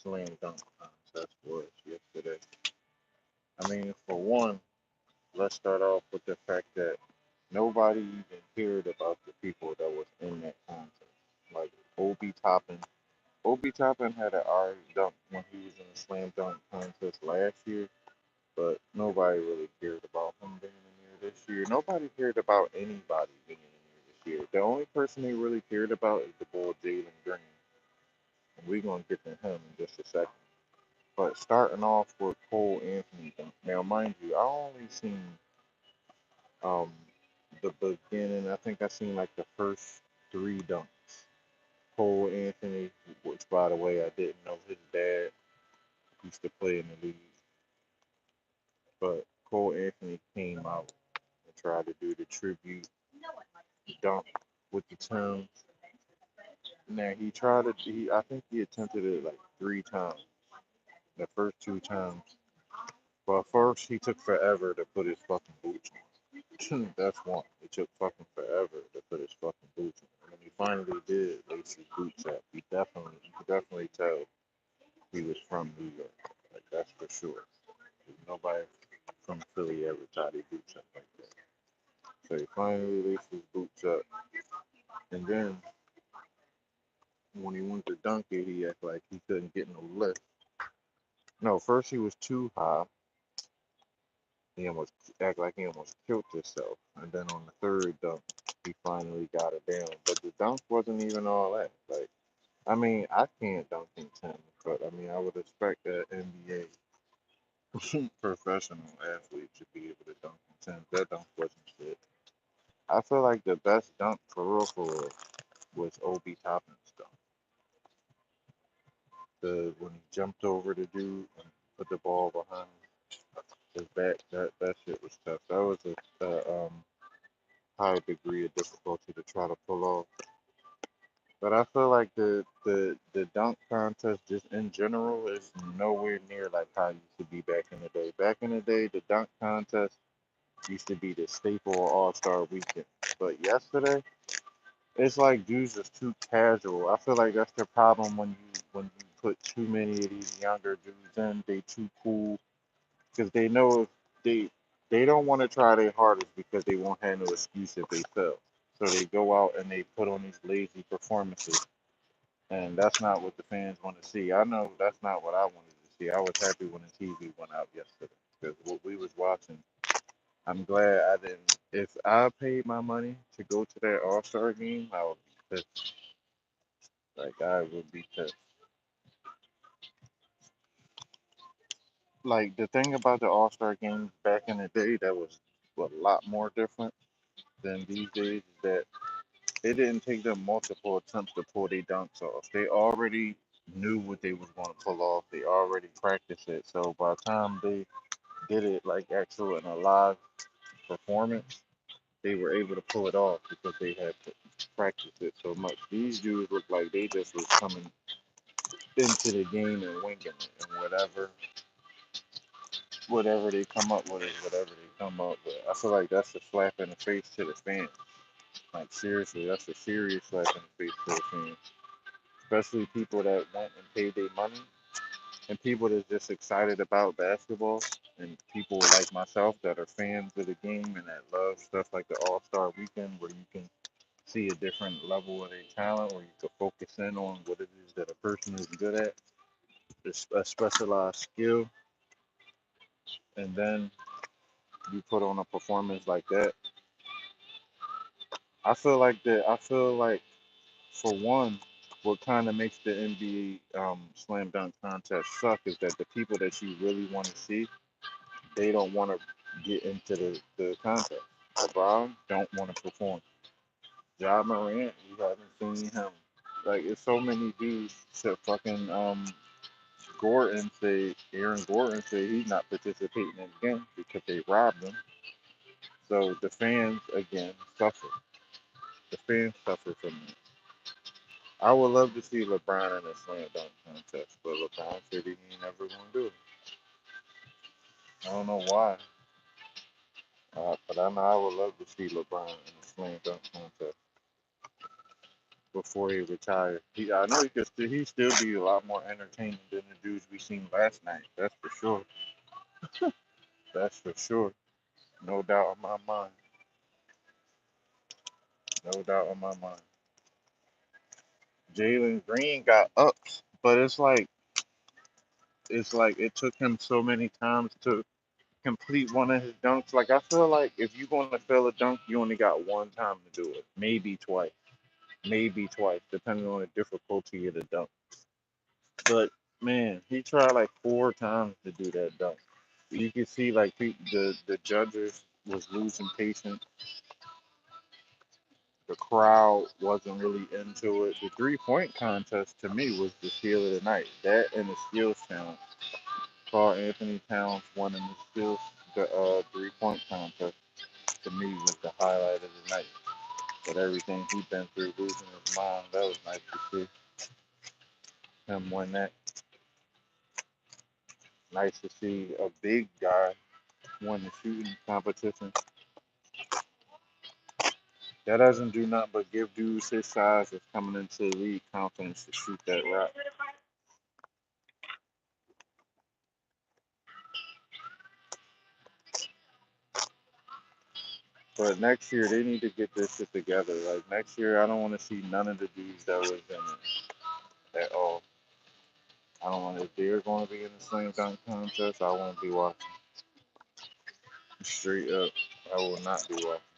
slam dunk contest was yesterday. I mean, for one, let's start off with the fact that nobody even cared about the people that was in that contest. Like Obi Toppin. Obi Toppin had an alright dunk when he was in the slam dunk contest last year, but nobody really cared about him being in there this year. Nobody cared about anybody being in there this year. The only person they really cared about is the boy Jalen Green. And we're gonna get to him in just a second. But starting off with Cole Anthony dunk. Now, mind you, I only seen um the beginning. I think I seen like the first three dunks. Cole Anthony, which by the way I didn't know his dad used to play in the league, but Cole Anthony came out and tried to do the tribute dunk with the Timbs. Now he tried to, I think he attempted it like three times. The first two times, but first he took forever to put his fucking boots on. That's one. It took fucking forever to put his fucking boots on. And when he finally did lace his boots up, you could definitely tell he was from New York. Like that's for sure. Nobody from Philly ever tied their boots up like that. So he finally laced his boots up, and then when he went to dunk it, he acted like he couldn't get no lift. No, first he was too high. He almost acted like he almost killed himself. And then on the third dunk, he finally got it down. But the dunk wasn't even all that. Like, I mean, I can't dunk in 10, but I mean, I would expect that NBA professional athlete should be able to dunk in 10. That dunk wasn't shit. I feel like the best dunk for real was Obi Toppin's dunk. When he jumped over the dude and put the ball behind his back, that shit was tough. That was a high degree of difficulty to try to pull off. But I feel like the dunk contest just in general is nowhere near like how it used to be back in the day. Back in the day, the dunk contest used to be the staple of All Star Weekend. But yesterday, it's like dudes is too casual. I feel like that's the problem when you put too many of these younger dudes in. They too cool because they know if they don't want to try their hardest because they won't have no excuse if they fail. So they go out and they put on these lazy performances, and that's not what the fans want to see. I know that's not what I wanted to see. I was happy when the TV went out yesterday because what we was watching. I'm glad I didn't. If I paid my money to go to that All Star game, I would be pissed. Like I would be pissed. Like the thing about the All Star games back in the day that was a lot more different than these days is that it didn't take them multiple attempts to pull their dunks off. They already knew what they was going to pull off. They already practiced it. So by the time they did it like actual in a live performance, they were able to pull it off because they had to practice it so much. These dudes look like they just was coming into the game and winging it and whatever they come up with is whatever they come up with. I feel like that's a slap in the face to the fans. Like seriously, that's a serious slap in the face to the fans. Especially people that went and paid their money and people that's just excited about basketball and people like myself that are fans of the game and that love stuff like the All Star Weekend where you can see a different level of their talent or you can focus in on what it is that a person is good at, a specialized skill, and then you put on a performance like that. I feel like for one, what kind of makes the NBA slam dunk contest suck is that the people that you really want to see, they don't want to get into the contest. LeBron don't want to perform. Ja Morant, you haven't seen him. Like it's so many dudes. Except fucking Aaron Gordon say he's not participating in the game because they robbed him. So the fans again suffer. The fans suffer from it. I would love to see LeBron in a slam dunk contest, but LeBron said he ain't never gonna do it. I don't know why, but I know I would love to see LeBron in a slam dunk contest before he retires. I know he could still be a lot more entertaining than the dudes we seen last night. That's for sure. That's for sure. No doubt in my mind. No doubt in my mind. Jalen Green got up, but it's like it took him so many times to complete one of his dunks. Like I feel like if you're gonna fail a dunk, you only got one time to do it. Maybe twice, depending on the difficulty of the dunk. But man, he tried like 4 times to do that dunk. You can see like the judges was losing patience. The crowd wasn't really into it. The 3 point contest to me was the steal of the night. That and the skills challenge. Carl Anthony Towns won in the skills the 3 point contest to me was the highlight of the night. But everything he been through, losing his mom, that was nice to see him win that. Nice to see a big guy win the shooting competition. That doesn't do nothing but give dudes his size that's coming into the league confidence to shoot that rock. But next year they need to get this shit together. Like next year, I don't want to see none of the dudes that was in it at all. I don't want if they're going to be in the slam dunk contest. I won't be watching. Straight up, I will not be watching.